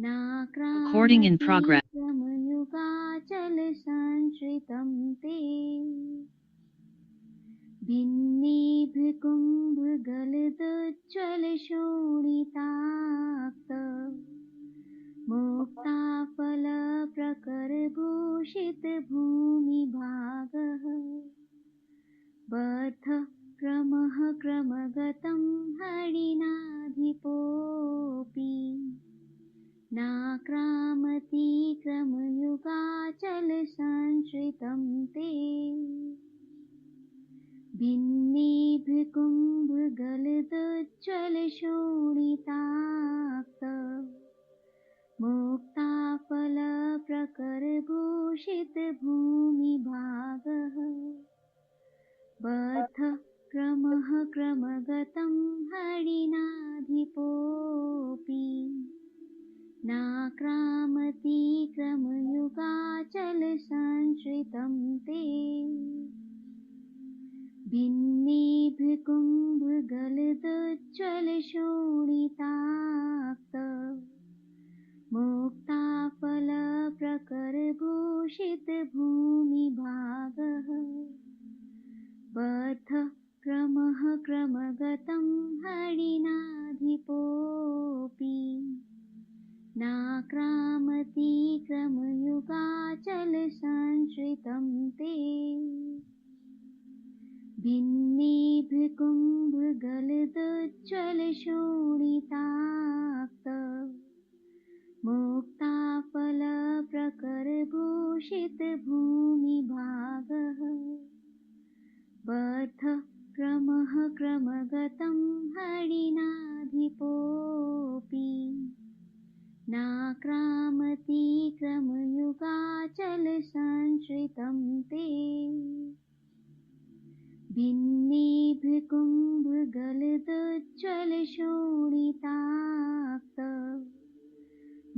Recording in नाक्रामति progress. क्रमयुगाचलसंश्रितं ते भिन्नीभृकुम्भगलदुज्ज्वलशोणिताक्त मुक्ताफलप्रकरभूषितभूमिभागः बद्धः क्रमः क्रमगतं हरिणाधिपोऽपि नाक्रामति क्रमयुगाचलसंश्रितं ते भिन्नीभृकुम्भगलदुज्ज्वलशोणिताक्त मुक्ताफलप्रकरभूषितभूमिभागः बद्धः क्रमः क्रमगतं हरिणाधिपोऽपि नाक्रामति क्रमयुगाचलसंश्रितं ते भिन्नीभृकुम्भगलदुज्ज्वलशोणिताक्त मुक्ताफलप्रकरभूषितभूमिभागः बद्धः क्रमः क्रमगतं हरिणाधिपोऽपि नाक्रामति क्रमयुगाचलसंश्रितं ते भिन्नीभृकुम्भगलदुज्ज्वलशोणिताक्त मुक्ताफलप्रकरभूषितभूमिभागः बद्धः क्रमः क्रमगतं हरिणाधिपोऽपि नाक्रामति क्रमयुगाचलसंश्रितं ते भिन्नीभृकुम्भगलदुज्ज्वलशोणिताक्त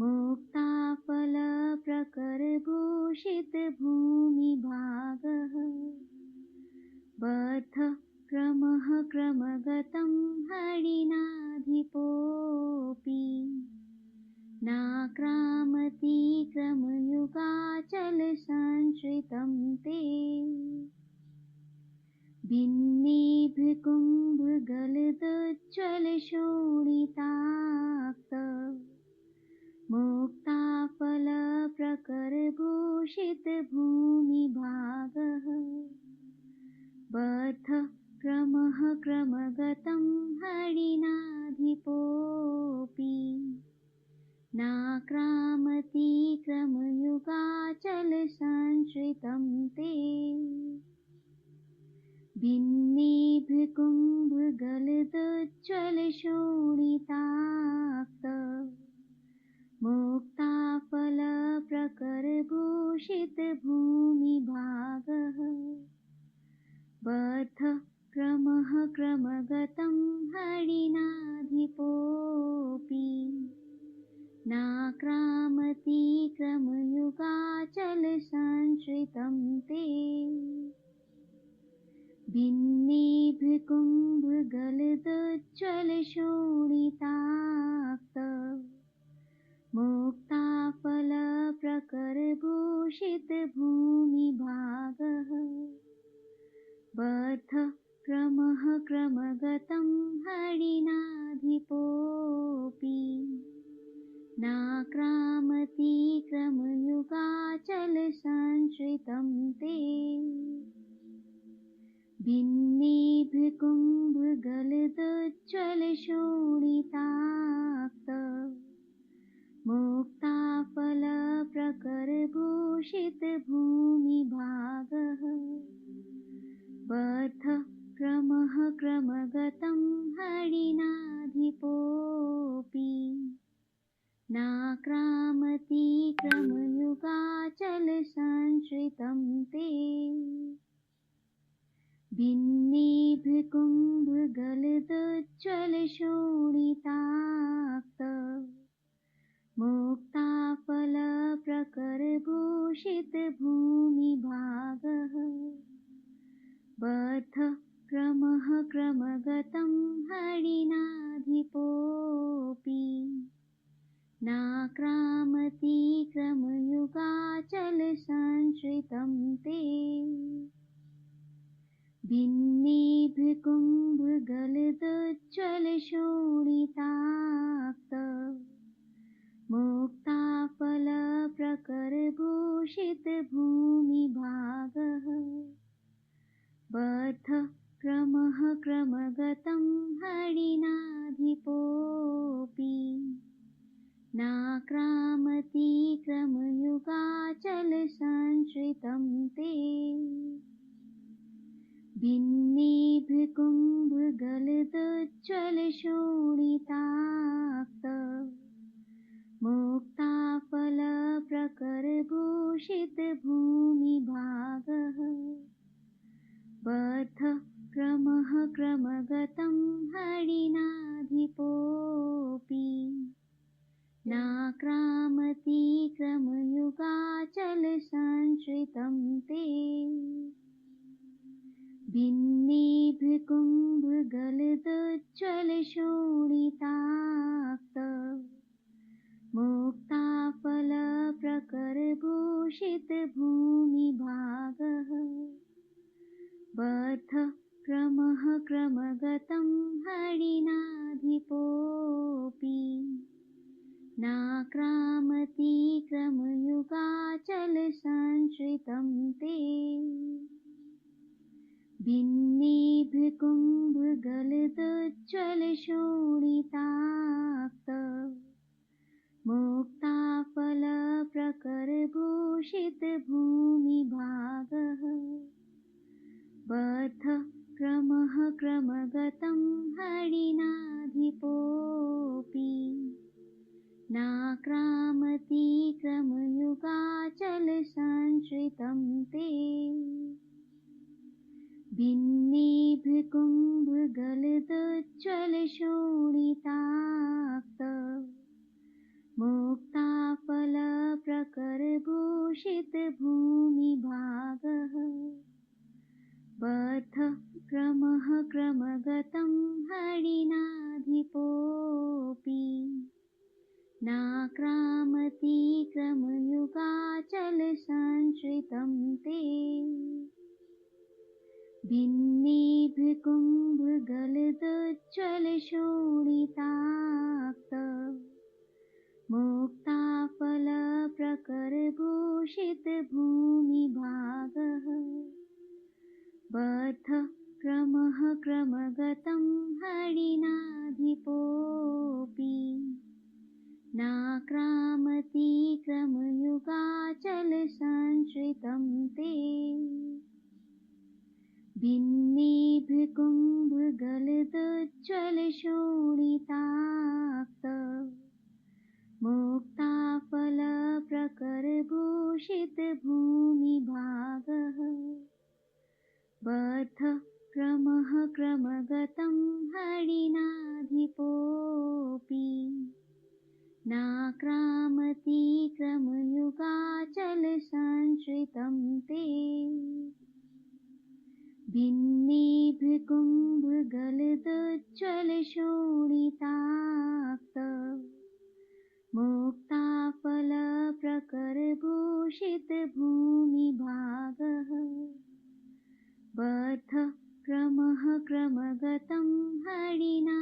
मुक्ताफलप्रकरभूषितभूमिभागः बद्धः क्रमः क्रमगतं हरिणाधिपोऽपि नाक्रामति क्रमयुगाचलसंश्रितं ते भिन्नीभृकुम्भगलदुज्ज्वलशोणिताक्त मुक्ताफलप्रकरभूषितभूमिभागः बद्धः क्रमः क्रमगतं हरिणाधिपोऽपि नाक्रामति क्रमयुगाचलसंश्रितं ते भिन्नीभृकुम्भगलदुज्ज्वलशोणिताक्त मुक्ताफलप्रकरभूषितभूमिभागः बद्धः क्रमः क्रमगतं हरिणाधिपोऽपि नाक्रामति क्रमयुगाचलसंश्रितं ते भिन्नीभृकुम्भगलदुज्ज्वलशोणिताक्त मुक्ताफलप्रकरभूषितभूमिभागः बद्धः क्रमः क्रमगतं हरिणाधिपोऽपि नाक्रामति क्रमयुगाचलसंश्रितं ते भिन्नीभृकुम्भगलदुज्ज्वलशोणिताक्त मुक्ताफलप्रकरभूषितभूमिभागः बद्धः क्रमः क्रमगतं हरिणाधिपोऽपि नाक्रामति क्रमयुगाचलसंश्रितं ते भिन्नीभृकुम्भगलदुज्ज्वलशोणिताक्त मुक्ताफलप्रकरभूषितभूमिभागः बद्धः क्रमः क्रमगतं हरिणाधिपोऽपि नाक्रामति क्रमयुगाचलसंश्रितं ते भिन्नेभिकुम्भगलदुज्ज्वलशोणिताक्त मुक्ताफलप्रकरभूषितभूमिभागः बद्धः क्रमः क्रमगतं हरिणाधिपोऽपि नाक्रामति क्रमयुगाचलसंश्रितं ते भिन्नेभिकुम्भगलदुज्ज्वलशोणिताक्त मुक्ताफलप्रकरभूषितभूमिभागः बद्धः क्रमः क्रमगतं हरिणाधिपोऽपि नाक्रामति क्रमयुगाचलसंश्रितं ते भिन्नेभिकुम्भगलदुज्ज्वलशोणिताक्त मुक्ताफलप्रकरभूषितभूमिभागः बद्धः क्रमः क्रमगतं हरिणाधिपोऽपि नाक्रामति क्रमयुगाचलसंश्रितं ते भिन्नेभिकुम्भगलदुज्ज्वलशोणिताक्त मुक्ताफलप्रकरभूषितभूमिभागः बद्धः क्रमः क्रमगतं हरिणाधिपोऽपि नाक्रामति क्रमयुगाचलसंश्रितं ते भिन्नेभिकुम्भगलदुज्ज्वलशोणिताक्त मुक्ताफलप्रकरभूषितभूमिभागः बद्धः क्रमः क्रमगतं हरिणाधिपोऽपि नाक्रामति क्रमयुगाचलसंश्रितं ते भिन्नेभिकुम्भगलदुज्ज्वलशोणिताक्त मुक्ताफलप्रकरभूषितभूमिभागः बद्धः क्रमः क्रमगतं हरिणाधिपोऽपि नाक्रामति क्रमयुगाचलसंश्रितं ते भिन्नेभिकुम्भगलदुज्ज्वलशोणिताक्त मुक्ताफलप्रकरभूषितभूमिभागः बद्धः क्रमः क्रमगतं हरिणाधिपोऽपि नाक्रामति क्रमयुगाचलसंश्रितं ते भिन्नेभिकुम्भगलदुज्ज्वलशोणिताक्त मुक्ताफलप्रकरभूषितभूमिभागः बद्धः क्रमः क्रमगतं हरिणाधिपोऽपि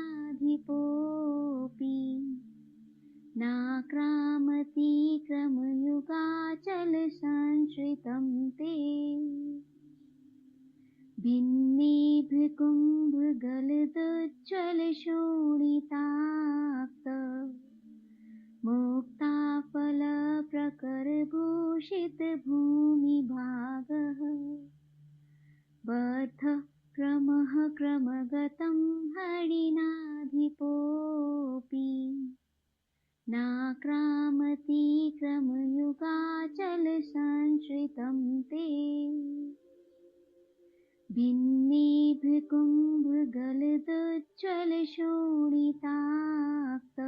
नाक्रामति क्रमयुगाचलसंश्रितं ते भिन्नेभिकुम्भगलदुज्ज्वलशोणिताक्त मुक्ताफलप्रकरभूषितभूमिभागः बद्धः क्रमः क्रमगतं हरिणाधिपोऽपि नाक्रामति क्रमयुगाचलसंश्रितं ते भिन्नेभिकुम्भगलदुज्ज्वलशोणिताक्त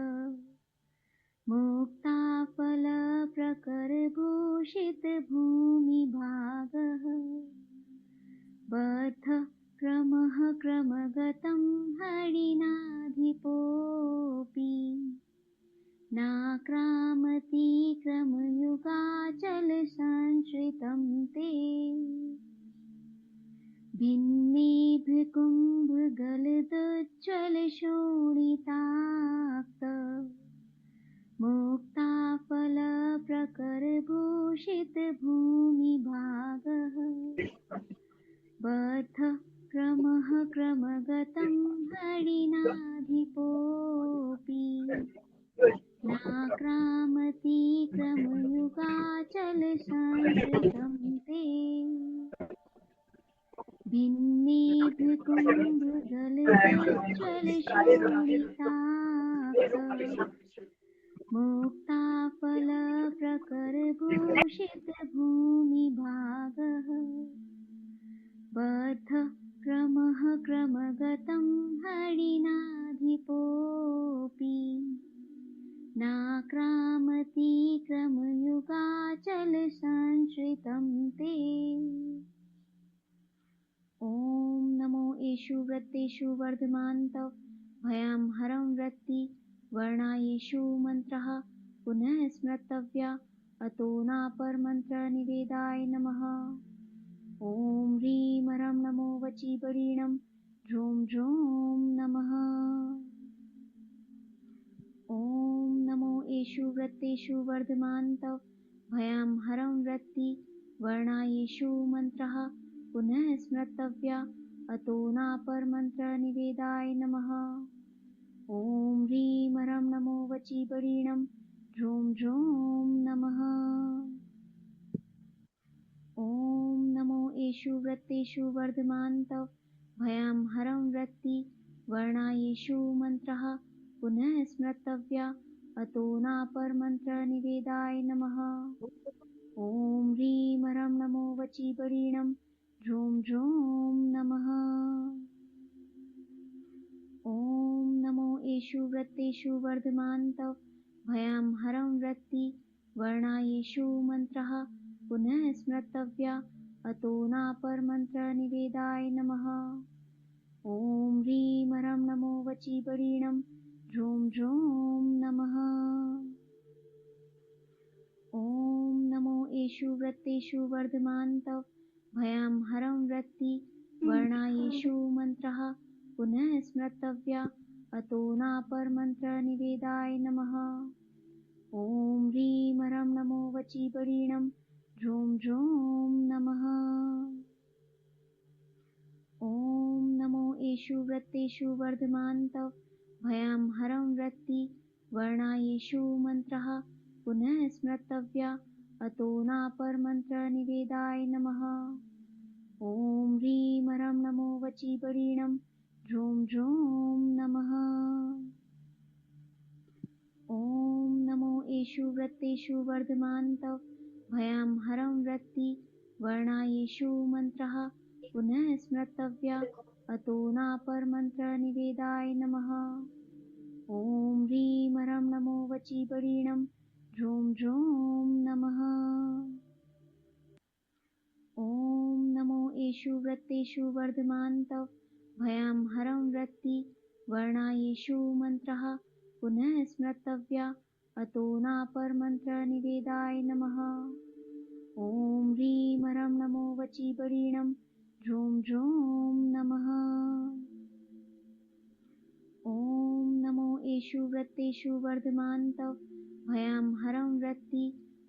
मुक्ताफलप्रकरभूषितभूमिभागः बद्धः क्रमः क्रमगतं हरिणाधिपोऽपि नाक्रामति भिन्नेभिकुम्भगलदुज्ज्वलशोणिताक्त मुक्ताफलप्रकरभूषितभूमिभागः बद्धः क्रमः क्रमगतं हरिणाधिपोऽपि नाक्रामति क्रमयुगाचलसंश्रितं ते भिन्नेभिकुम्भगलदुज्ज्वलशोणिताक्त मुक्ताफलप्रकरभूषितभूमिभागः बद्धः क्रमः क्रमगतं हरिणाधिपोऽपि नाक्रामति क्रमयुगाचलसंश्रितं ते। ॐ नमो एषु वृत्तेषु वर्धमानतव भयां हरं वृत्ति वर्णायेषु मन्त्रः पुनः स्मर्तव्या अतो नापरमन्त्रनिवेदाय नमः। ॐ ह्रीं हरं नमो वचिबरीणं ह्रूं ह्रूं नमः। ॐ नमो एषु वृत्तेषु वर्धमानतव भयां हरं वृत्ति वर्णायेषु मन्त्रः पुनः स्मर्तव्या अतो नापरमन्त्रनिवेदाय नमः। ॐ ह्रीं हरं नमो वचिबरीणं ह्रूं ह्रूं नमः। ॐ नमो एषु वृत्तेषु वर्धमानतव भयां हरं वृत्ति वर्णायेषु मन्त्रः पुनः स्मर्तव्या अतो नापरमन्त्रनिवेदाय नमः। ॐ ह्रीं हरं नमो वचिबरीणं ह्रूं ह्रूं नमः। ॐ नमो एषु वृत्तेषु वर्धमानतव भयां हरं वृत्ति वर्णायेषु मन्त्रः पुनः स्मर्तव्या अतो नापरमन्त्रनिवेदाय नमः। ॐ ह्रीं हरं नमो वचिबरीणं ह्रूं ह्रूं नमः। ॐ नमो एषु वृत्तेषु वर्धमानतव भयां हरं वृत्ति वर्णायेषु मन्त्रः पुनः स्मर्तव्या अतो नापरमन्त्रनिवेदाय नमः। ॐ ह्रीं हरं नमो वचिबरीणं ह्रूं ह्रूं नमः। ॐ नमो एषु वृत्तेषु वर्धमानतव भयां हरं वृत्ति वर्णायेषु मन्त्रः पुनः स्मर्तव्या अतो नापरमन्त्रनिवेदाय नमः। ॐ ह्रीं हरं नमो वचिबरीणं ह्रूं ह्रूं नमः। ॐ नमो एषु वृत्तेषु वर्धमानतव भयां हरं वृत्ति वर्णायेषु मन्त्रः पुनः स्मर्तव्या अतो नापरमन्त्रनिवेदाय नमः। ॐ ह्रीं हरं नमो वचिबरीणं ह्रूं ह्रूं नमः। ॐ नमो एषु वृत्तेषु वर्धमानतव भयां हरं वृत्ति वर्णायेषु मन्त्रः पुनः स्मर्तव्या अतो नापरमन्त्रनिवेदाय नमः। ॐ ह्रीं हरं नमो वचिबरीणं ह्रूं ह्रूं नमः। ॐ नमो एषु वृत्तेषु वर्धमानतव भयां हरं वृत्ति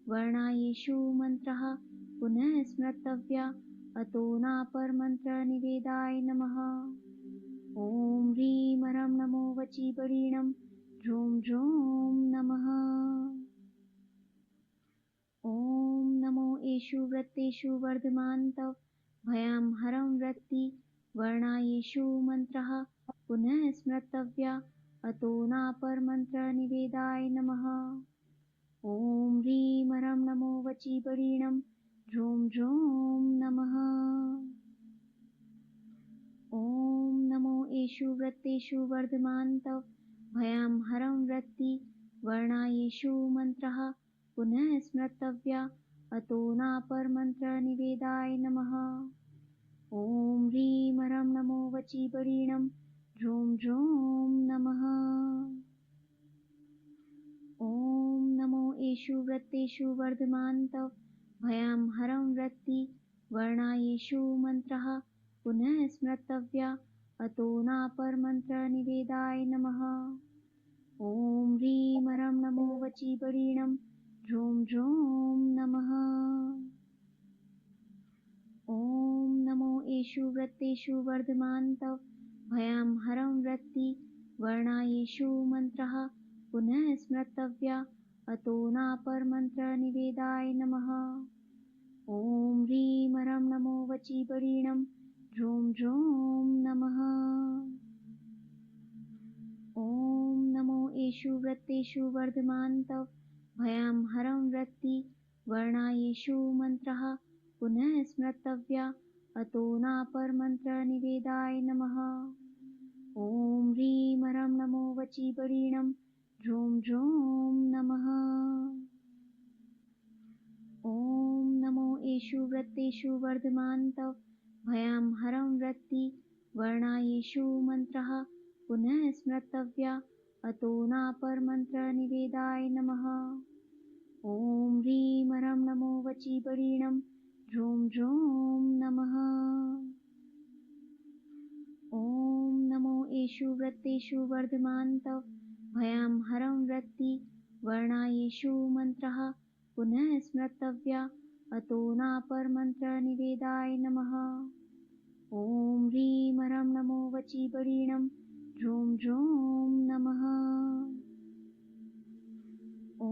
वर्णायेषु मन्त्रः पुनः स्मर्तव्या अतो नापरमन्त्रनिवेदाय नमः। ॐ ह्रीं हरं नमो वचिबरीणं ह्रूं ह्रूं नमः। ॐ नमो एषु वृत्तेषु वर्धमानतव भयां हरं वृत्ति वर्णायेषु मन्त्रः पुनः स्मर्तव्या अतो नापरमन्त्रनिवेदाय नमः। ॐ ह्रीं हरं नमो वचिबरीणं ह्रूं ह्रूं नमः। ॐ नमो एषु वृत्तेषु वर्धमानतव भयां हरं वृत्ति वर्णायेषु मन्त्रः पुनः स्मर्तव्या अतो नापरमन्त्रनिवेदाय नमः। ॐ ह्रीं हरं नमो वचिबरीणं ह्रूं ह्रूं नमः। ॐ नमो एषु वृत्तेषु वर्धमानतव भयां हरं वृत्ति वर्णायेषु मन्त्रः पुनः स्मर्तव्या अतो नापरमन्त्रनिवेदाय नमः। ॐ ह्रीं ह्रं नमो वचीबरीणं ह्रूं ह्रूं नमः। ॐ नमो एषु वृत्तेषु वर्धमानतव भयं हरं वृत्ति वर्णायेषु मन्त्रः पुनः स्मर्तव्या अतो नापरमन्त्रनिवेदाय नमः। ॐ ह्रीं ह्रं नमो वचीबरीणं ह्रूं ह्रूं नमः। ॐ नमो एषु वृत्तेषु वर्धमानतव भयं हरं वृत्ति वर्णायेषु मन्त्रः पुनः स्मर्तव्या अतो नापरमन्त्रनिवेदाय नमः। ॐ ह्रीं ह्रं नमो वचीबरीणं ह्रूं ह्रूं नमः। ॐ नमो एषु वृत्तेषु वर्धमानतव भयं हरं वृत्ति वर्णायेषु मन्त्रः पुनः स्मर्तव्या अतो नापरमन्त्रनिवेदाय नमः। ॐ ह्रीं ह्रं नमो वचीबरीणं ह्रूं ह्रूं नमः। ॐ नमो एषु वृत्तेषु वर्धमानतव भयं हरं वृत्ति वर्णायेषु मन्त्रः पुनः स्मर्तव्या अतो नापरमन्त्रनिवेदाय नमः। ॐ ह्रीं ह्रं नमो वचीबरीणं ह्रूं ह्रूं नमः। ॐ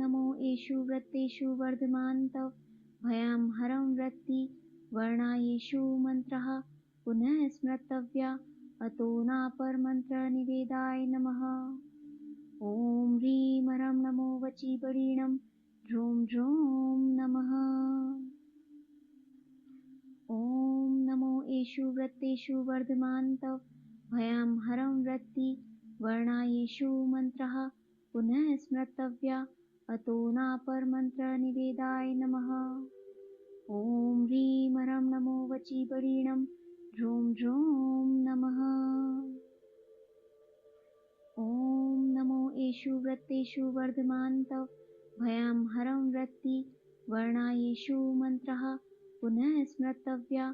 नमो एषु वृत्तेषु वर्धमानतव भयं हरं वृत्ति वर्णायेषु मन्त्रः पुनः स्मर्तव्या अतो नापरमन्त्रनिवेदाय नमः। ॐ ह्रीं ह्रं नमो वचीबरीणं ह्रूं ह्रूं नमः। ॐ नमो एषु वृत्तेषु वर्धमानतव भयं हरं वृत्ति वर्णायेषु मन्त्रः पुनः स्मर्तव्या अतो नापरमन्त्रनिवेदाय नमः। ॐ ह्रीं ह्रं नमो वचीबरीणं ह्रूं ह्रूं नमः। ॐ नमो एषु वृत्तेषु वर्धमानतव भयं हरं वृत्ति वर्णायेषु मन्त्रः पुनः स्मर्तव्या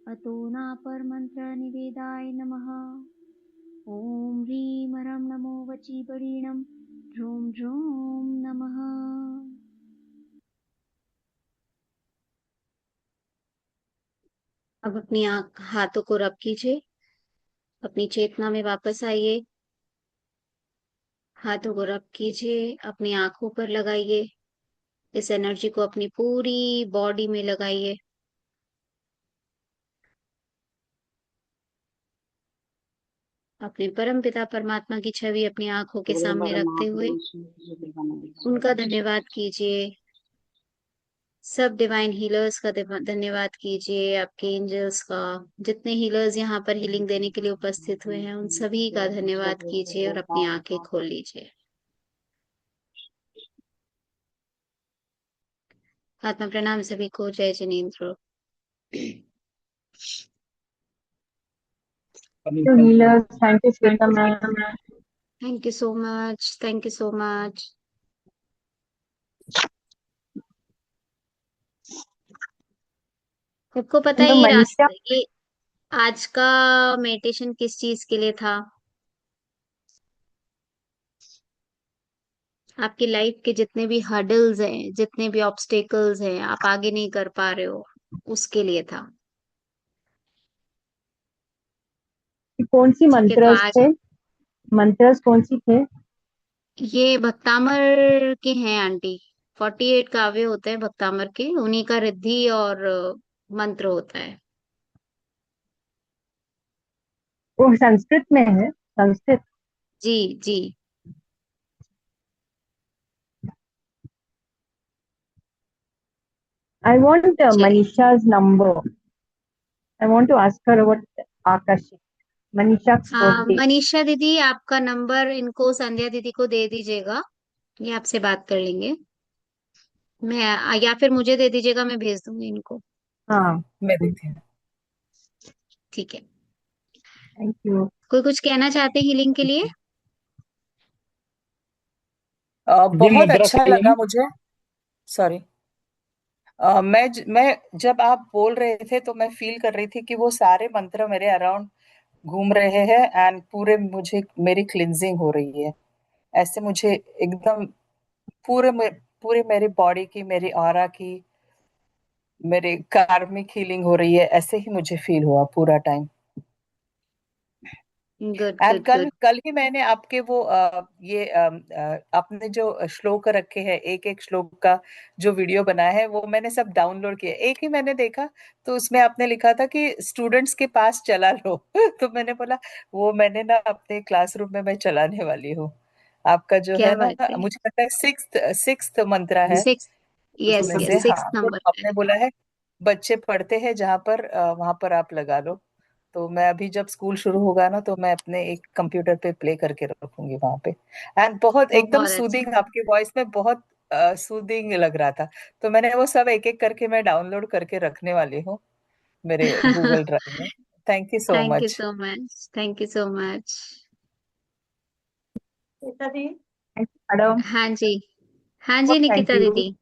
अतो नापरमन्त्रनिवेदाय नमः। ॐ ह्रीं ह्रं नमो वचीबरीणं ह्रूं ह्रूं नमः। अब अपनी हाथों को रब कीजिए, अपनी चेतना में वापस आइए। हाथों को रब कीजिए, अपनी आंखों पर लगाइए, इस एनर्जी को अपनी पूरी बॉडी में लगाइए। अपने परम पिता परमात्मा की छवि अपनी आंखों के सामने रखते हुए उनका धन्यवाद कीजिए। सब डिवाइन हीलर्स का धन्यवाद कीजिए, आपके एंजल्स का, जितने हीलर्स यहाँ पर हीलिंग देने के लिए उपस्थित हुए हैं उन सभी का धन्यवाद कीजिए और अपनी आंखें खोल लीजिए। आत्मा प्रणाम सभी को। जय Jinendra. healers, thank you, Shweta ma'am. Thank you so much, thank you so much. आपको पता है तो ये मनीषा, ये आज का मेडिटेशन किस चीज के लिए था? आपकी लाइफ के जितने भी हर्डल्स हैं, जितने भी ऑब्स्टेकल्स हैं, आप आगे नहीं कर पा रहे हो, उसके लिए था। कौन सी ठीक है, तो मंत्रस आज थे? मंत्रस कौन सी थे? ये भक्तामर के हैं आंटी। 48 काव्य होते हैं भक्तामर के, उन्हीं का रिद्धि और मंत्र होता है। वो संस्कृत में है, संस्कृत। जी जी। I want चलिए, Manisha's number. I want to ask her about Akashik. Manisha's हाँ birthday. मनीषा दीदी, आपका नंबर इनको संध्या दीदी को दे दीजिएगा, ये आपसे बात कर लेंगे। मैं या फिर मुझे दे दीजिएगा, मैं भेज दूंगी इनको। हाँ, मैं देखती हूँ। ठीक है। Thank you. कोई कुछ कहना चाहते हैं हीलिंग के लिए? बहुत अच्छा लगा मुझे। सॉरी। मैं जब आप बोल रहे थे तो मैं फील कर रही थी कि वो सारे मंत्र मेरे अराउंड घूम रहे हैं, एंड पूरे मुझे मेरी क्लिनजिंग हो रही है। ऐसे मुझे एकदम पूरे पूरे मेरी बॉडी की, मेरी ऑरा की, मेरे कार्मिक हीलिंग हो रही है, ऐसे ही मुझे फील हुआ पूरा टाइम। गुड एंड गुड कल गुड। कल ही मैंने आपके वो अपने जो श्लोक रखे हैं, एक एक श्लोक का जो वीडियो बनाया है वो मैंने सब डाउनलोड किया। एक ही मैंने देखा तो उसमें आपने लिखा था कि स्टूडेंट्स के पास चला लो तो मैंने बोला वो मैंने ना अपने क्लासरूम में मैं चलाने वाली हूँ। आपका जो क्या है ना, बात है। मुझे लगता है सिक्स्थ सिक्स्थ मंत्र है सिक्स। यस उसमें से। यस, हाँ, सिक्स तो नंबर पे। आपने बोला है बच्चे पढ़ते हैं जहाँ पर, वहां पर आप लगा लो। तो मैं अभी जब स्कूल शुरू होगा ना तो मैं अपने एक कंप्यूटर पे प्ले करके रखूंगी वहां पे। एंड बहुत एकदम बहुत अच्छा। सूदिंग, आपकी वॉइस में बहुत सूदिंग लग रहा था। तो मैंने वो सब एक एक करके मैं डाउनलोड करके रखने वाली हूँ मेरे गूगल ड्राइव में। Thank you so thank you much. So much, thank you so much. Shweta the, madam. हाँ जी। हाँ जी थैंक निकिता यू। दीदी।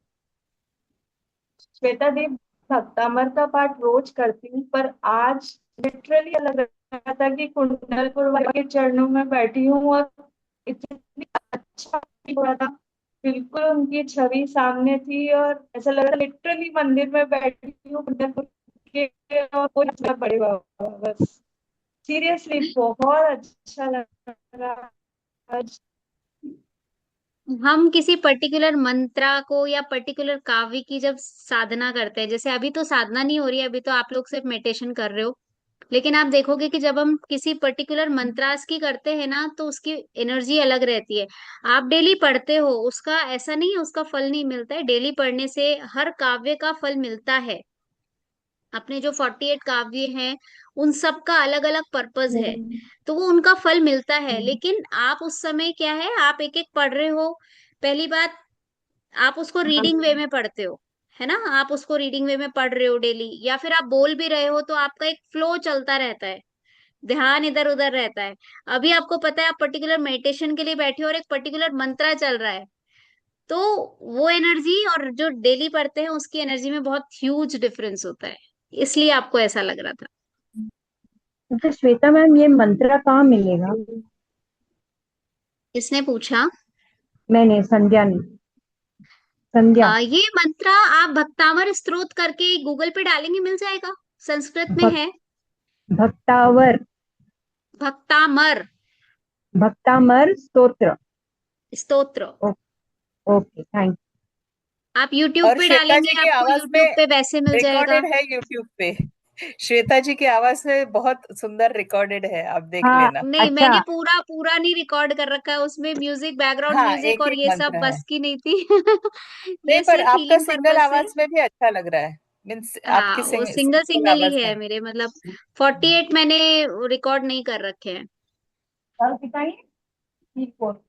श्वेता दी, भक्तामर का पाठ रोज करती हूँ, पर आज लिटरली लग रहा था कि कुंडलपुर वाले के चरणों में बैठी हूँ और इतनी अच्छा फील हो रहा था। बिल्कुल उनकी छवि सामने थी और ऐसा लग रहा लिटरली मंदिर में बैठी हूँ कुंडलपुर के, और कोई मतलब बड़े बाबा बस। सीरियसली बहुत अच्छा लग रहा आज। हम किसी पर्टिकुलर मंत्रा को या पर्टिकुलर काव्य की जब साधना करते हैं, जैसे अभी तो साधना नहीं हो रही है, अभी तो आप लोग सिर्फ मेडिटेशन कर रहे हो, लेकिन आप देखोगे कि जब हम किसी पर्टिकुलर मंत्रास की करते हैं ना तो उसकी एनर्जी अलग रहती है। आप डेली पढ़ते हो, उसका ऐसा नहीं है उसका फल नहीं मिलता है, डेली पढ़ने से हर काव्य का फल मिलता है। अपने जो 48 काव्य हैं उन सब का अलग अलग पर्पज है, तो वो उनका फल मिलता है। लेकिन आप उस समय क्या है, आप एक एक पढ़ रहे हो। पहली बात, आप उसको रीडिंग वे में पढ़ते हो, है ना, आप उसको रीडिंग वे में पढ़ रहे हो डेली, या फिर आप बोल भी रहे हो तो आपका एक फ्लो चलता रहता है, ध्यान इधर उधर रहता है। अभी आपको पता है आप पर्टिकुलर मेडिटेशन के लिए बैठे हो और एक पर्टिकुलर मंत्रा चल रहा है, तो वो एनर्जी और जो डेली पढ़ते हैं उसकी एनर्जी में बहुत ह्यूज डिफरेंस होता है, इसलिए आपको ऐसा लग रहा था। तो श्वेता मैम, ये मंत्र कहाँ मिलेगा? किसने पूछा? मैंने, संध्या ने। संध्या। ये मंत्र आप भक्तामर स्तोत्र करके गूगल पे डालेंगे मिल जाएगा, संस्कृत में भक, है। भक्तावर। भक्तामर भक्तामर स्तोत्र। स्तोत्र। ओ, ओके, थैंक। आप यूट्यूब और पे श्वेता जी डालेंगे की आपको आवाज यूट्यूब में पे वैसे मिल जाएगा। रिकॉर्डेड है यूट्यूब पे। श्वेता जी की आवाज में बहुत सुंदर रिकॉर्डेड है, आप देख हाँ, लेना। नहीं, मैंने अच्छा। पूरा पूरा नहीं रिकॉर्ड कर रखा है, उसमें म्यूजिक, बैकग्राउंड हाँ, म्यूजिक एक और एक ये सब मंत्र है। बस की नहीं थी नहीं, ये पर सिर्फ आपका हीलिंग सिंगल पर्पज से। आवाज में भी अच्छा लग रहा है। मीन्स हाँ, आपकी वो सिंगल सिंगल सिंगल ही आवाज है है। मेरे, मतलब 48 मैंने रिकॉर्ड नहीं कर रखे हैं। और बताइए। ठीक हो।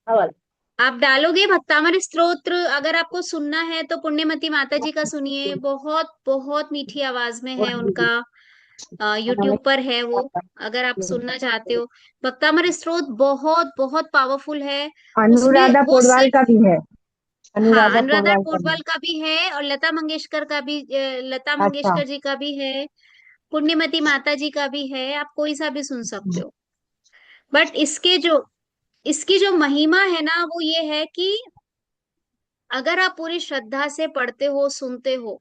अवल। आप डालोगे भक्तामर स्तोत्र, अगर आपको सुनना है तो पुण्यमती माता जी का सुनिए, बहुत बहुत मीठी आवाज में है उनका। यूट्यूब पर है वो, अगर आप सुनना चाहते हो। भक्तामर स्तोत्र बहुत बहुत पावरफुल है। उसमें अनुराधा वो पौडवाल का सिर्फ, भी है। हाँ, अनुराधा अनुराधा पौडवाल का भी पौडवाल का भी है और लता मंगेशकर का भी, लता है। अच्छा। मंगेशकर जी का भी है, पुण्यमती माता जी का भी है, आप कोई सा भी सुन सकते हो। बट इसकी जो महिमा है ना वो ये है कि अगर आप पूरी श्रद्धा से पढ़ते हो सुनते हो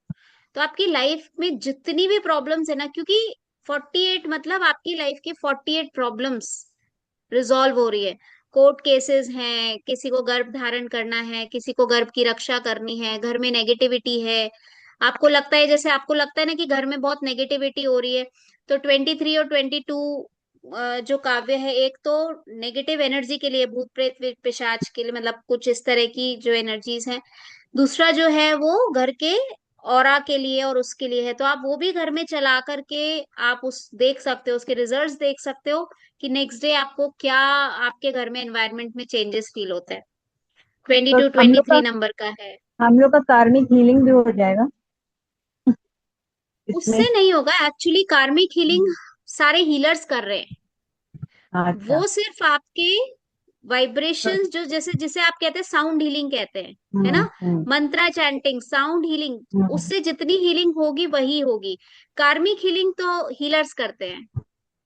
तो आपकी लाइफ में जितनी भी प्रॉब्लम्स है ना, क्योंकि 48 मतलब आपकी लाइफ की 48 प्रॉब्लम्स रिजॉल्व हो रही है। कोर्ट केसेस हैं, किसी को गर्भ धारण करना है, किसी को गर्भ की रक्षा करनी है, घर में नेगेटिविटी है। आपको लगता है, जैसे आपको लगता है ना कि घर में बहुत नेगेटिविटी हो रही है, तो 23 और 22 जो काव्य है, एक तो नेगेटिव एनर्जी के लिए, भूत प्रेत पिशाच के लिए, मतलब कुछ इस तरह की जो एनर्जीज हैं। दूसरा जो है वो घर के ऑरा के लिए और उसके लिए है, तो आप वो भी घर में चला करके आप उस देख सकते हो, उसके रिजल्ट्स देख सकते हो कि नेक्स्ट डे आपको क्या आपके घर में एनवायरनमेंट में चेंजेस फील होता है। ट्वेंटी तो टू ट्वेंटी थ्री नंबर का है। हम लोग का कार्मिक हीलिंग भी हो जाएगा इसमें। उससे नहीं होगा एक्चुअली, कार्मिक हीलिंग सारे हीलर्स कर रहे हैं। अच्छा। वो सिर्फ आपके वाइब्रेशंस जो जैसे जिसे आप कहते हैं साउंड हीलिंग कहते हैं, है हम्म ना, हम्म मंत्रा चैंटिंग, साउंड हीलिंग, हम्म। उससे जितनी हीलिंग होगी वही होगी। कार्मिक हीलिंग तो हीलर्स करते हैं,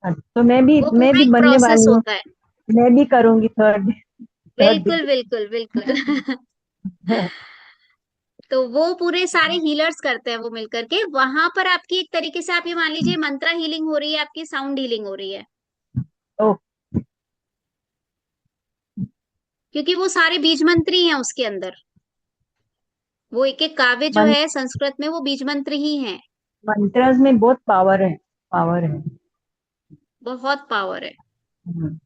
अच्छा, तो मैं वो पूरा भी एक बनने प्रोसेस वाली हूँ। होता है। मैं भी करूंगी थर्ड बिल्कुल बिल्कुल बिल्कुल। तो वो पूरे सारे हीलर्स करते हैं वो मिलकर के, वहां पर आपकी एक तरीके से आप ये मान लीजिए मंत्रा हीलिंग हो रही है, आपकी साउंड हीलिंग हो रही है, ओ, क्योंकि वो सारे बीज मंत्र ही हैं उसके अंदर। वो एक एक काव्य जो मन, है संस्कृत में वो बीज मंत्र ही हैं। मंत्रस में बहुत पावर है। बहुत पावर है। हम्म।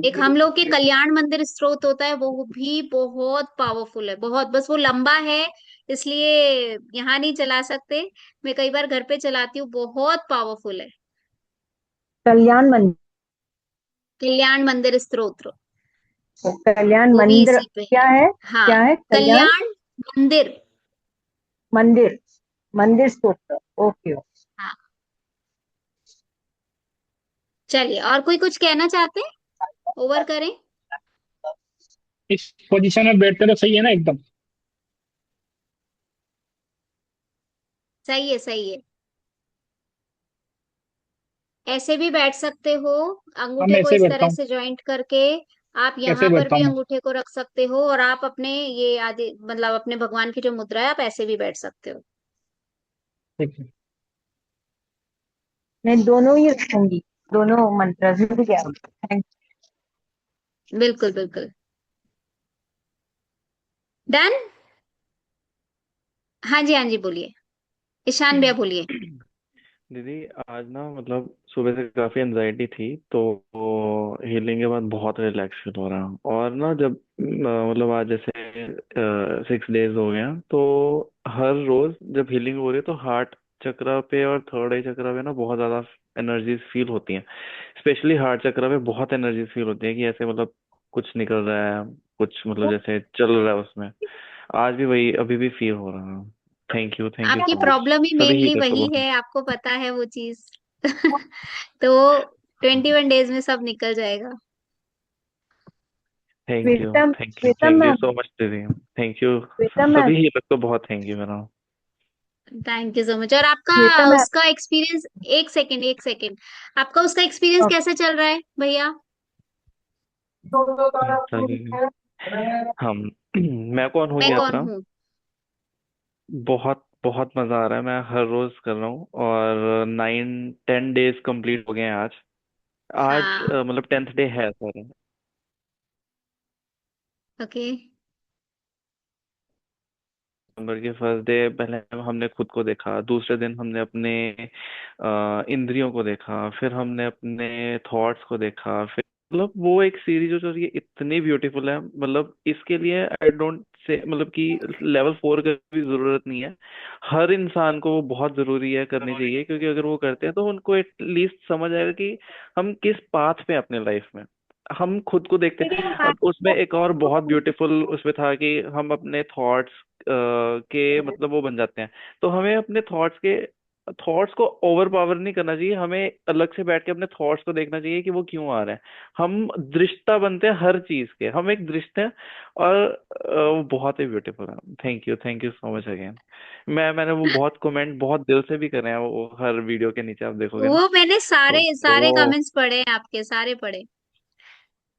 एक हम लोग के कल्याण मंदिर स्त्रोत होता है, वो भी बहुत पावरफुल है, बहुत, बस वो लंबा है इसलिए यहाँ नहीं चला सकते। मैं कई बार घर पे चलाती हूँ, बहुत पावरफुल है। कल्याण मंदिर। कल्याण मंदिर स्तोत्र, कल्याण वो भी मंदिर इसी पे क्या है। है? हाँ, क्या है कल्याण कल्याण मंदिर। मंदिर? मंदिर स्तोत्र। Okay okay. हाँ, चलिए, और कोई कुछ कहना चाहते हैं? ओवर करें? इस पोजीशन में बैठते तो सही है ना एकदम। सही है, सही है। ऐसे भी बैठ सकते हो, हम अंगूठे को ऐसे इस बैठता तरह हूँ। से जॉइंट करके। आप कैसे यहाँ पर बैठता भी हूँ मैं? अंगूठे को रख सकते हो, और आप अपने ये आदि मतलब अपने भगवान की जो मुद्रा है, आप ऐसे भी बैठ सकते हो। ठीक है। मैं दोनों ही रखूंगी, दोनों मंत्र भी क्या। थैंक बिल्कुल बिल्कुल। डन। हाँ जी, हाँ जी, बोलिए, ईशान भैया बोलिए। दीदी, आज ना मतलब सुबह से काफी एनजाइटी थी, तो हीलिंग के बाद बहुत रिलैक्स फील हो रहा है। और ना जब मतलब आज जैसे 6 डेज हो गए हैं, तो हर रोज जब हीलिंग हो रही है तो हार्ट चक्रा पे और थर्ड आई चक्रा पे ना बहुत ज्यादा एनर्जीज फील होती हैं। स्पेशली हार्ट चक्रा पे बहुत एनर्जीज फील होती है कि ऐसे मतलब कुछ निकल रहा है, कुछ मतलब जैसे चल रहा है उसमें। आज भी वही अभी भी फील हो रहा है। थैंक यू आपकी सो मच प्रॉब्लम ही सभी मेनली हीलर्स को वही बहुत। है, आपको पता है वो चीज। तो 21 डेज में सब निकल जाएगा। Shweta Shweta thank you ma'am. So much दीदी। Thank you. श्वेता मैम। सभी हीलर्स को बहुत थैंक यू मेरा। Thank you so much. और आपका श्वेता मैम। उसका एक्सपीरियंस, एक सेकंड एक सेकंड, आपका उसका एक्सपीरियंस कैसा चल रहा है भैया? चलिए, हम मैं कौन हूँ मैं कौन यात्रा। हूँ? बहुत बहुत मजा आ रहा है, मैं हर रोज कर रहा हूँ और 9-10 डेज कंप्लीट हो गए हैं आज। आज हाँ। मतलब 10th डे है सर। ओके। नंबर के फर्स्ट डे पहले हमने खुद को देखा, दूसरे दिन हमने अपने इंद्रियों को देखा, फिर हमने अपने थॉट्स को देखा, फिर मतलब वो एक सीरीज जो जो ये इतनी ब्यूटीफुल है, मतलब इसके लिए आई डोंट से मतलब कि लेवल 4 की भी जरूरत नहीं है। हर इंसान को वो बहुत जरूरी है, करनी चाहिए, क्योंकि अगर वो करते हैं तो उनको एटलीस्ट समझ आएगा कि हम किस पाथ पे हैं अपने लाइफ में। हम खुद को देखते हैं। अब उसमें एक और बहुत ब्यूटीफुल उसमें था कि हम अपने थॉट्स के मतलब वो बन जाते हैं। तो हमें अपने थॉट्स को ओवर पावर नहीं करना चाहिए, हमें अलग से बैठ के अपने थॉट्स को देखना चाहिए कि वो क्यों आ रहे हैं। हम दृष्टा बनते हैं हर चीज के, हम एक दृष्ट हैं। और वो बहुत ही ब्यूटीफुल है। Thank you so much again. मैंने वो बहुत कमेंट बहुत दिल से भी करे हैं, वो हर वीडियो के नीचे आप देखोगे ना। वो मैंने तो सारे सारे वो कमेंट्स पढ़े हैं, आपके सारे पढ़े।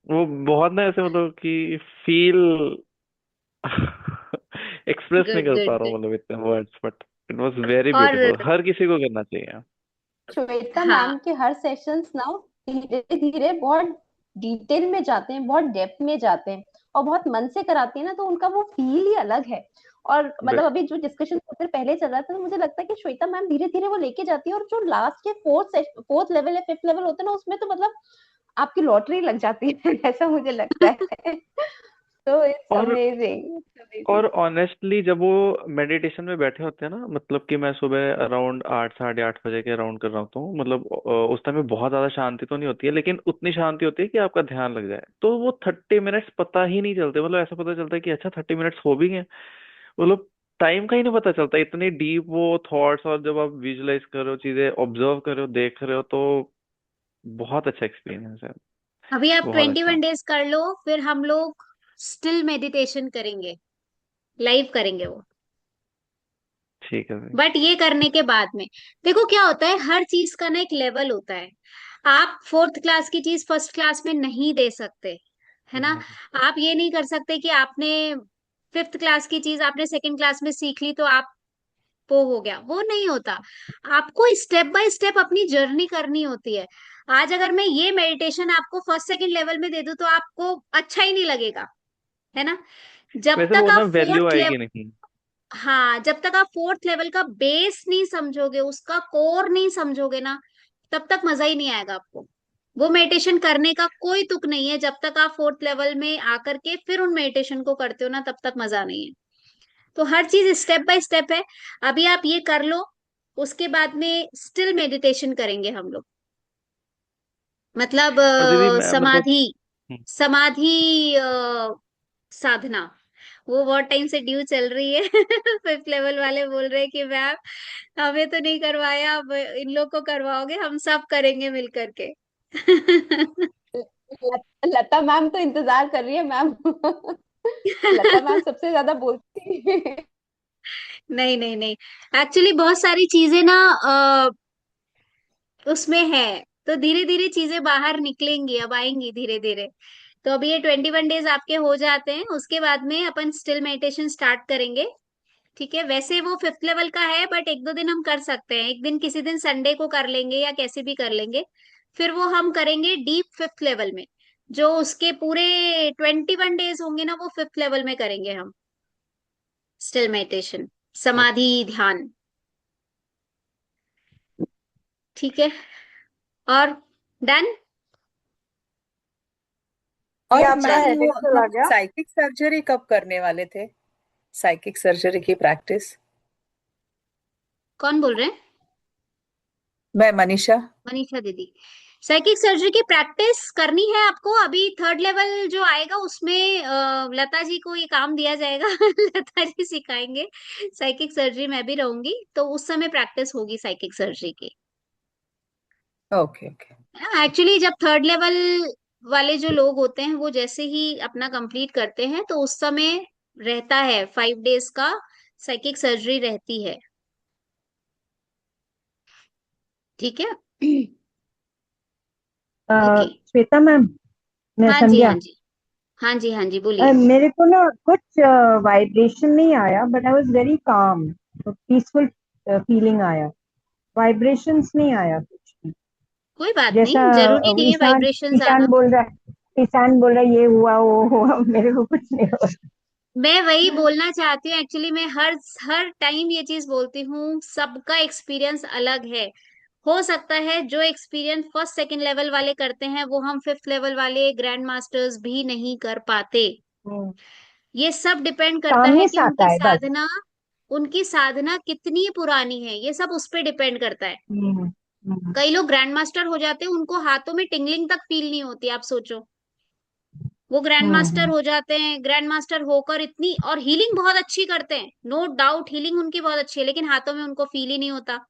वो बहुत ना ऐसे मतलब कि फील एक्सप्रेस नहीं गुड कर पा गुड रहा गुड। हूँ मतलब इतने words, but it was very और ब्यूटीफुल, हर किसी को करना चाहिए। श्वेता हाँ, मैम के हर सेशंस ना धीरे धीरे बहुत डिटेल में जाते हैं, बहुत डेप्थ में जाते हैं, और बहुत मन से कराते हैं ना, तो उनका वो फील ही अलग है। और मतलब अभी जो डिस्कशन पहले चल रहा था, तो मुझे लगता है कि श्वेता मैम धीरे धीरे वो लेके जाती है, और जो लास्ट के फोर्थ लेवल या फिफ्थ लेवल होता है ना, उसमें तो मतलब आपकी लॉटरी लग जाती है ऐसा मुझे लगता है। तो इट्स और अमेजिंग। और ऑनेस्टली जब वो मेडिटेशन में बैठे होते हैं ना, मतलब कि मैं सुबह अराउंड 8 साढ़े 8 बजे के अराउंड कर रहा होता हूँ, मतलब उस टाइम में बहुत ज्यादा शांति तो नहीं होती है, लेकिन उतनी शांति होती है कि आपका ध्यान लग जाए, तो वो 30 मिनट्स पता ही नहीं चलते, मतलब ऐसा पता चलता है कि अच्छा 30 मिनट्स हो भी गए। मतलब टाइम का ही नहीं पता चलता, इतनी डीप वो थॉट्स, और जब आप विजुलाइज कर रहे हो, चीजें ऑब्जर्व कर रहे हो, देख रहे हो, तो बहुत अच्छा एक्सपीरियंस है। अभी आप बहुत अच्छा। 21 डेज कर लो, फिर हम लोग स्टिल मेडिटेशन करेंगे, लाइव करेंगे वो। ठीक है भाई। बट ये करने के बाद में देखो क्या होता है, हर चीज का ना एक लेवल होता है। आप फोर्थ क्लास की चीज फर्स्ट क्लास में नहीं दे सकते, है ना। नहीं। आप ये नहीं कर सकते कि आपने फिफ्थ क्लास की चीज आपने सेकंड क्लास में सीख ली तो आप वो हो गया, वो नहीं होता। आपको स्टेप बाय स्टेप अपनी जर्नी करनी होती है। आज अगर मैं ये मेडिटेशन आपको फर्स्ट सेकंड लेवल में दे दूं तो आपको अच्छा ही नहीं लगेगा, है ना। जब वैसे तक वो ना आप वैल्यू फोर्थ आएगी लेवल, नहीं। हाँ, जब तक आप फोर्थ लेवल का बेस नहीं समझोगे, उसका कोर नहीं समझोगे ना, तब तक मजा ही नहीं आएगा आपको। वो मेडिटेशन करने का कोई तुक नहीं है, जब तक आप फोर्थ लेवल में आकर के फिर उन मेडिटेशन को करते हो ना, तब तक मजा नहीं है। तो हर चीज स्टेप बाय स्टेप है। अभी आप ये कर लो, उसके बाद में स्टिल मेडिटेशन करेंगे हम लोग। मतलब और दीदी मैं मतलब समाधि, हम्म, समाधि साधना, वो बहुत टाइम से ड्यू चल रही है। फिफ्थ लेवल वाले बोल रहे हैं कि मैम हमें तो नहीं करवाया, अब इन लोग को करवाओगे, हम सब करेंगे मिल करके। लता मैम तो इंतजार कर रही है मैम। लता मैम सबसे ज्यादा बोलती है। नहीं नहीं नहीं, एक्चुअली बहुत सारी चीजें ना उसमें है, तो धीरे धीरे चीजें बाहर निकलेंगी, अब आएंगी धीरे धीरे। तो अभी ये 21 डेज आपके हो जाते हैं, उसके बाद में अपन स्टिल मेडिटेशन स्टार्ट करेंगे। ठीक है, वैसे वो फिफ्थ लेवल का है, बट एक दो दिन हम कर सकते हैं, एक दिन किसी दिन संडे को कर लेंगे या कैसे भी कर लेंगे। फिर वो हम करेंगे डीप फिफ्थ लेवल में, जो उसके पूरे 21 डेज होंगे ना, वो फिफ्थ लेवल में करेंगे हम स्टिल मेडिटेशन, समाधि, ध्यान। ठीक है, और डन। और या मेरा मैम वो हेडेक चला हम गया। साइकिक सर्जरी कब करने वाले थे? साइकिक सर्जरी की प्रैक्टिस। कौन बोल रहे हैं? मैं मनीषा। मनीषा दीदी। साइकिक सर्जरी की प्रैक्टिस करनी है आपको, अभी थर्ड लेवल जो आएगा उसमें लता जी को ये काम दिया जाएगा। लता जी सिखाएंगे। साइकिक सर्जरी मैं भी रहूंगी, तो उस समय प्रैक्टिस होगी साइकिक सर्जरी की। Okay okay. एक्चुअली जब थर्ड लेवल वाले जो लोग होते हैं, वो जैसे ही अपना कंप्लीट करते हैं तो उस समय रहता है 5 डेज का, साइकिक सर्जरी रहती है। ठीक है। ओके। श्वेता मैम, मैं हाँ जी, हाँ संध्या। जी, हाँ जी, हाँ जी, बोलिए। मेरे को ना कुछ वाइब्रेशन नहीं आया, but I was very calm, peaceful feeling आया। वाइब्रेशंस नहीं आया कुछ भी। कोई बात जैसा नहीं, जरूरी नहीं है ईशान वाइब्रेशंस ईशान आना। बोल रहा है, ईशान बोल रहा है ये हुआ वो हुआ, मेरे को कुछ नहीं हुआ। मैं वही बोलना चाहती हूँ, एक्चुअली मैं हर हर टाइम ये चीज बोलती हूँ, सबका एक्सपीरियंस अलग है। हो सकता है जो एक्सपीरियंस फर्स्ट सेकंड लेवल वाले करते हैं, वो हम फिफ्थ लेवल वाले ग्रैंड मास्टर्स भी नहीं कर पाते। हम्म, ये सब डिपेंड करता है सामने कि से आता है बस। उनकी साधना कितनी पुरानी है, ये सब उस पर डिपेंड करता है। हम्म, हम्म, कई लोग ग्रैंड मास्टर हो जाते हैं, उनको हाथों में टिंगलिंग तक फील नहीं होती, आप सोचो। वो ग्रैंड मास्टर हम्म, हो जाते हैं, ग्रैंड मास्टर होकर इतनी, और हीलिंग बहुत अच्छी करते हैं, नो डाउट हीलिंग उनकी बहुत अच्छी है, लेकिन हाथों में उनको फील ही नहीं होता।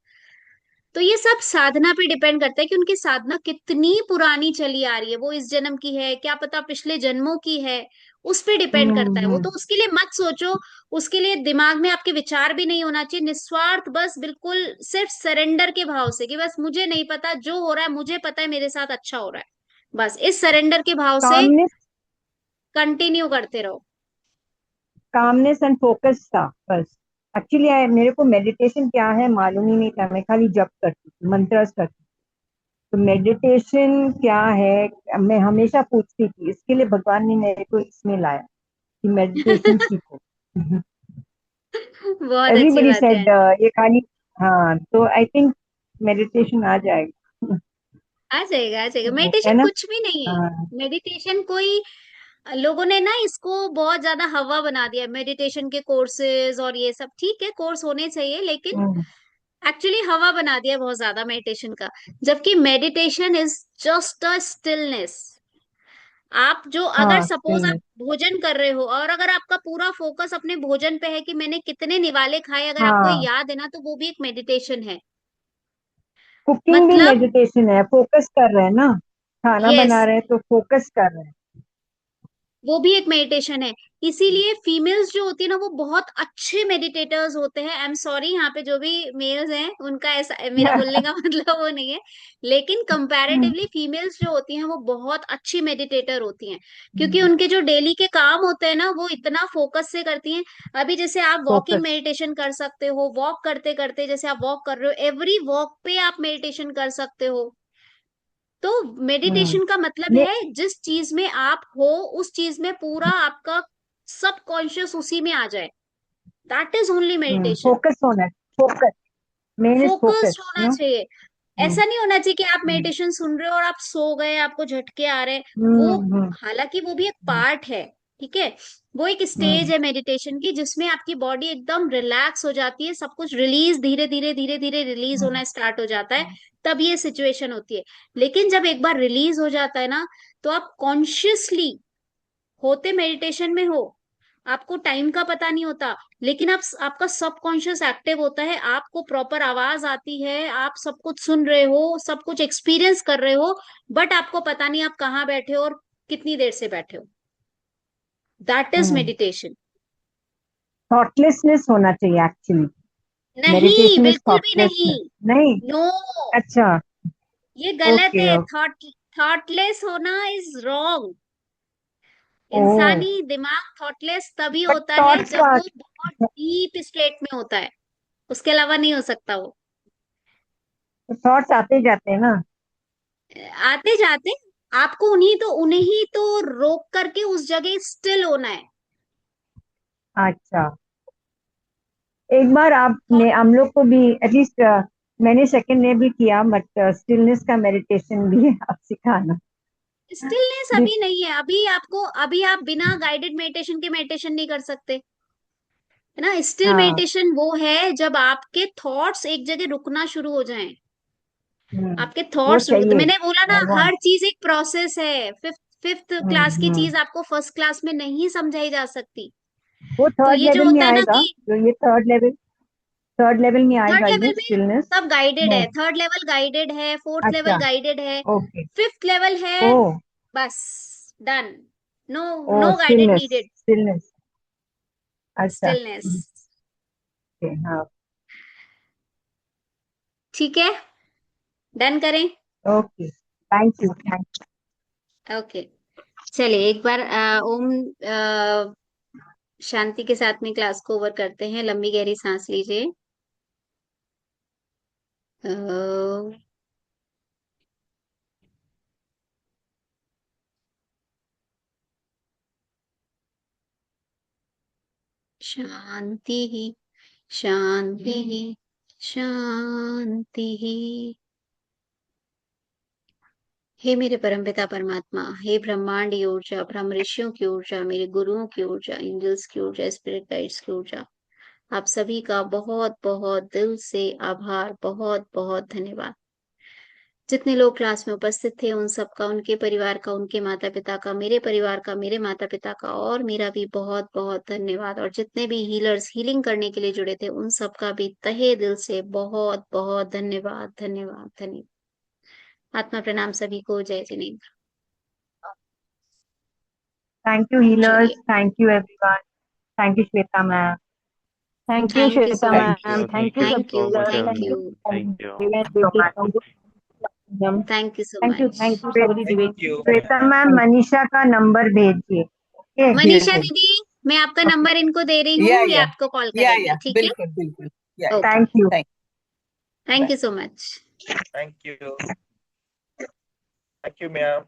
तो ये सब साधना पे डिपेंड करता है कि उनकी साधना कितनी पुरानी चली आ रही है, वो इस जन्म की है, क्या पता पिछले जन्मों की है, उस पे डिपेंड करता है वो। तो हम्म। उसके लिए मत सोचो, उसके लिए दिमाग में आपके विचार भी नहीं होना चाहिए, निस्वार्थ बस बिल्कुल सिर्फ सरेंडर के भाव से, कि बस मुझे नहीं पता जो हो रहा है, मुझे पता है मेरे साथ अच्छा हो रहा है, बस इस सरेंडर के भाव से कामनेस, कंटिन्यू करते रहो। कामनेस एंड फोकस था बस। एक्चुअली मेरे को मेडिटेशन क्या है मालूम ही नहीं था, मैं खाली जप करती थी, मंत्रस करती थी। तो मेडिटेशन क्या है मैं हमेशा पूछती थी, इसके लिए भगवान ने मेरे को इसमें लाया कि मेडिटेशन सीखो। बहुत अच्छी एवरीबडी बात है। सेड ये खाली। हाँ, तो आई थिंक मेडिटेशन आ जाएगा। आ जाएगा, आ जाएगा, है मेडिटेशन ना। कुछ भी नहीं है। हाँ। मेडिटेशन कोई, लोगों ने ना इसको बहुत ज्यादा हवा बना दिया, मेडिटेशन के कोर्सेज और ये सब, ठीक है कोर्स होने चाहिए, लेकिन हम्म, एक्चुअली हवा बना दिया बहुत ज्यादा मेडिटेशन का। जबकि meditation is just a stillness. आप जो, अगर हाँ सपोज आप stillness। भोजन कर रहे हो और अगर आपका पूरा फोकस अपने भोजन पे है कि मैंने कितने निवाले खाए, अगर आपको हाँ, याद है ना, तो वो भी एक मेडिटेशन है। कुकिंग भी मतलब मेडिटेशन है, फोकस कर रहे हैं ना। खाना यस, बना रहे हैं तो फोकस कर रहे हैं। वो भी एक मेडिटेशन है। इसीलिए फीमेल्स जो होती है ना वो बहुत अच्छे मेडिटेटर्स होते हैं। आई एम सॉरी, यहाँ पे जो भी मेल्स हैं उनका ऐसा मेरा बोलने का मतलब वो नहीं है, लेकिन कंपैरेटिवली फीमेल्स जो होती हैं वो बहुत अच्छी मेडिटेटर होती हैं, क्योंकि उनके जो डेली के काम होते हैं ना वो इतना फोकस से करती हैं। अभी जैसे आप वॉकिंग फोकस। मेडिटेशन कर सकते हो, वॉक करते करते, जैसे आप वॉक कर रहे हो, एवरी वॉक पे आप मेडिटेशन कर सकते हो। तो मेडिटेशन का मतलब ये है जिस चीज में आप हो उस चीज में पूरा आपका सबकॉन्शियस उसी में आ जाए, that is only meditation. Focus होना है, focus, main is focused focus होना नो। चाहिए। हम्म ऐसा नहीं होना चाहिए कि आप हम्म मेडिटेशन सुन रहे हो और आप सो गए, आपको झटके आ रहे हैं। वो हम्म हालांकि वो भी एक पार्ट है, ठीक है, वो एक स्टेज हम्म है मेडिटेशन की जिसमें आपकी बॉडी एकदम रिलैक्स हो जाती है, सब कुछ रिलीज धीरे धीरे धीरे धीरे रिलीज होना स्टार्ट हो जाता है, तब ये सिचुएशन होती है। लेकिन जब एक बार रिलीज हो जाता है ना, तो आप कॉन्शियसली होते मेडिटेशन में हो, आपको टाइम का पता नहीं होता, लेकिन आप आपका सबकॉन्शियस एक्टिव होता है, आपको प्रॉपर आवाज आती है, आप सब कुछ सुन रहे हो, सब कुछ एक्सपीरियंस कर रहे हो, बट आपको पता नहीं आप कहाँ बैठे हो और कितनी देर से बैठे हो। That is hmm meditation. Thoughtlessness होना चाहिए एक्चुअली। नहीं, मेडिटेशन इज बिल्कुल भी नहीं। थॉटलेसनेस। नहीं। नो, अच्छा। ये गलत ओके है। ओके। थॉटलेस होना इज रॉन्ग। ओ, इंसानी दिमाग थॉटलेस तभी बट होता है थॉट्स जब का वो बहुत डीप स्टेट में होता है, उसके अलावा नहीं हो सकता वो। थॉट्स आते जाते हैं ना। आते जाते, आपको उन्हें ही तो रोक करके उस जगह स्टिल होना है। अच्छा, एक बार थॉट आपने हम लोग को भी एटलीस्ट मैंने सेकंड ने भी किया, बट स्टिलनेस का मेडिटेशन भी आप सिखाना। स्टिलनेस जिस अभी नहीं है। अभी आप बिना गाइडेड मेडिटेशन के मेडिटेशन नहीं कर सकते, है ना। स्टिल हाँ। मेडिटेशन वो है जब आपके थॉट्स एक जगह रुकना शुरू हो जाएं। हम्म, आपके वो थॉट्स, चाहिए। मैंने बोला ना, आई वांट। हर चीज एक प्रोसेस है। फिफ्थ फिफ्थ क्लास की हम्म। चीज आपको फर्स्ट क्लास में नहीं समझाई जा सकती। वो तो थर्ड ये जो लेवल में होता है ना आएगा, कि जो ये थर्ड लेवल में थर्ड आएगा लेवल ये में स्टिलनेस। सब गाइडेड नो। है, थर्ड लेवल गाइडेड है, फोर्थ लेवल अच्छा। गाइडेड है, ओके। फिफ्थ लेवल है ओ। बस, done. No, oh no guided stillness, needed. Stillness. अच्छा। स्टिलनेस। ओके हाँ। ठीक है, डन करें। Okay, thank you thank okay, चलिए एक बार ओम शांति के साथ में क्लास को ओवर करते हैं। लंबी गहरी सांस लीजिए। अ, शांति ही, शांति ही, शांति ही। हे मेरे परमपिता परमात्मा, हे ब्रह्मांड की ऊर्जा, ब्रह्म ऋषियों की ऊर्जा, मेरे गुरुओं की ऊर्जा, एंजल्स की ऊर्जा, स्पिरिट गाइड्स की ऊर्जा, आप सभी का बहुत बहुत दिल से आभार, बहुत बहुत धन्यवाद। जितने लोग क्लास में उपस्थित थे उन सबका, उनके परिवार का, उनके माता पिता का, मेरे परिवार का, मेरे माता पिता का और मेरा भी बहुत बहुत धन्यवाद। और जितने भी हीलर्स हीलिंग करने के लिए जुड़े थे उन सबका भी तहे दिल से बहुत बहुत धन्यवाद, धन्यवाद, धन्यवाद। आत्मा प्रणाम सभी को। जय जिनेन्द्र। यू हीलर्स, चलिए, thank you everyone, thank you Shweta ma'am. Thank you thank you so Shweta thank much. Ma'am, you, thank thank you you सब thank you, so much thank everyone, you, thank you. Thank you so thank much. You sorry Divesh. Shweta ma'am Manisha का number भेजिए। Okay. Manisha बिल्कुल। दीदी, मैं आपका number इनको दे रही या हूँ, ये या आपको कॉल करेंगे, ठीक है। बिल्कुल बिल्कुल। या okay, thank you. Thank thank you so much. Thank you. Thank you, ma'am.